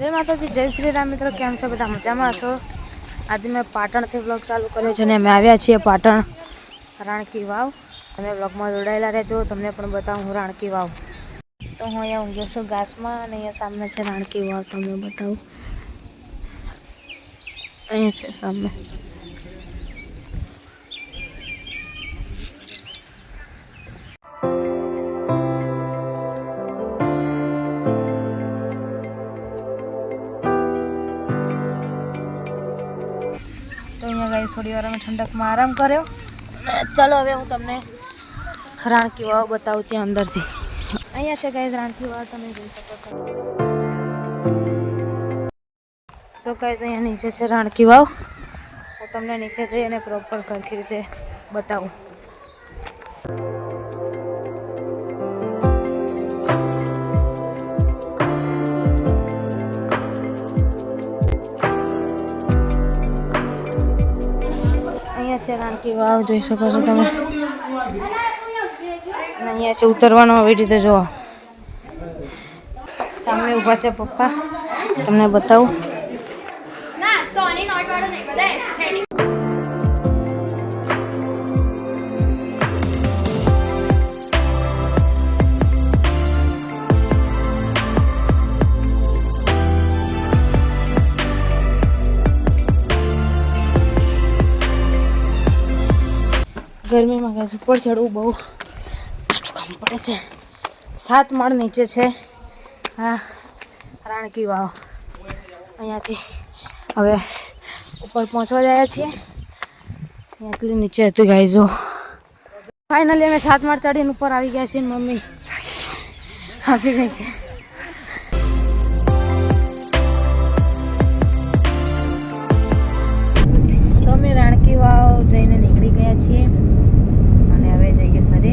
जय माताजी, जय श्री राम। मित्रों केम छो बधा मजामां छो। आज मैं पाटण थी व्लॉग चालू कर्यो छे ने अमे आव्या छीए पाटण राणकी वाव। तमे व्लॉग में जोडायेला रहेजो, तमने पण बतावुं राणकी वाव। तो हूँ अहींया ऊंघ्यो छुं घासमां अने अहींया सामे छे राणकी वाव। तमने बतावुं अहींया छे सामे। तो अहींया गाइस थोड़ी वार में ठंडक में आराम कर्यो। चलो हवे हूँ तमने राणकी वाव बतावुं त्यां अंदरथी। अहींया छे गाइस राणकी वाव, तमे जोई शको छो। सो गाइस अहींया नीचे छे राणकी वाव। हूँ तमने नीचे जई अने प्रोपर सरखी रीते बतावुं। राणकी वाव જોઈ શકો છો તમે। અને અહીંયા છે ઉતરવાનો આવી રીતે જો સામે ઊભા છે પપ્પા, તમને બતાવું। ના સોની નોટ વાળો નહીં, બધા એસ્થેટિક। गर्मी में गैस ऊपर चढ़व बहु आटू काम पड़े छे। 7 माળ नीचे छे हाँ राणकी वाव। अहींयाथी हवे ऊपर पहोंचवा जाया छीए। अहींयाथी नीचे हती गाइस जो फाइनली अमे 7 माળ चढ़ीने ऊपर आवी गया छीए। मम्मी આવી ગઈ છે। तो अमे राणकी वाव जईने નીકળી ગયા છીએ અને હવે જઈએ ઘરે।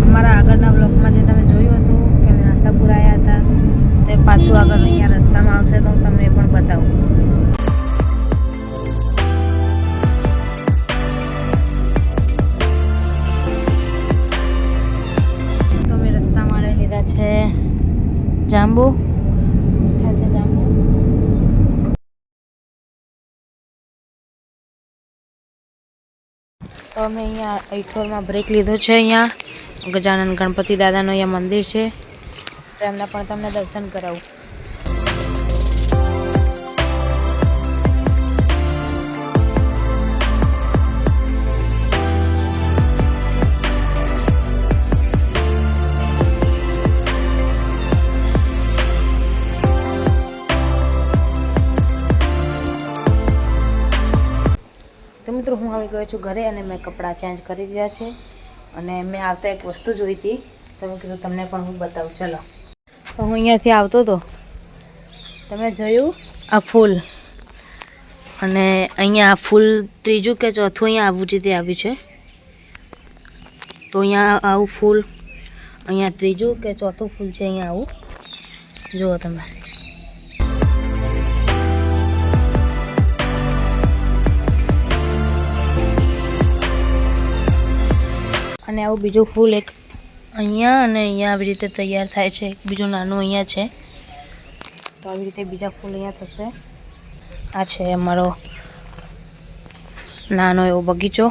અમારા આગળના બ્લોગમાં જે તમે જોયું હતું કે અમે આશાપુર આવ્યા હતા, તે પાછું આગળ અહીંયા રસ્તામાં આવશે તો હું તમને એ પણ બતાવું। તો અમે રસ્તામાં લઈ લીધા છે જાંબુ, મીઠા છે જાંબુ। तो अमे अहींया ऐठोर में ब्रेक लीधो छे। अहींया गजानन गणपति दादानो अहींया मंदिर छे, तो एमना पण तमने दर्शन करावुं। तो मित्रों हूँ आई गयो छुं घरे अने मैं कपड़ा चेन्ज करी दीधा छे अने मैं आवता एक वस्तु जोई थी, तो मैं कीधुं तमने पण हूँ बतावुं। चलो तो हूँ अहींयाथी आवतो तो तमे जोयुं आ फूल अने अहींया आ फूल त्रीजुं के चौथुं अहींया आवुं जे ते आव्युं छे। तो अहींया आवुं फूल अहींया त्रीजुं के चौथुं फूल छे। अहींया आवुं जुओ तमे। અને આવું બીજું ફૂલ એક અહીંયા અને અહીંયા આવી રીતે તૈયાર થાય છે। બીજું નાનું અહીંયા છે, તો આવી રીતે બીજા ફૂલ અહીંયા થશે। આ છે અમારો નાનો એવો બગીચો।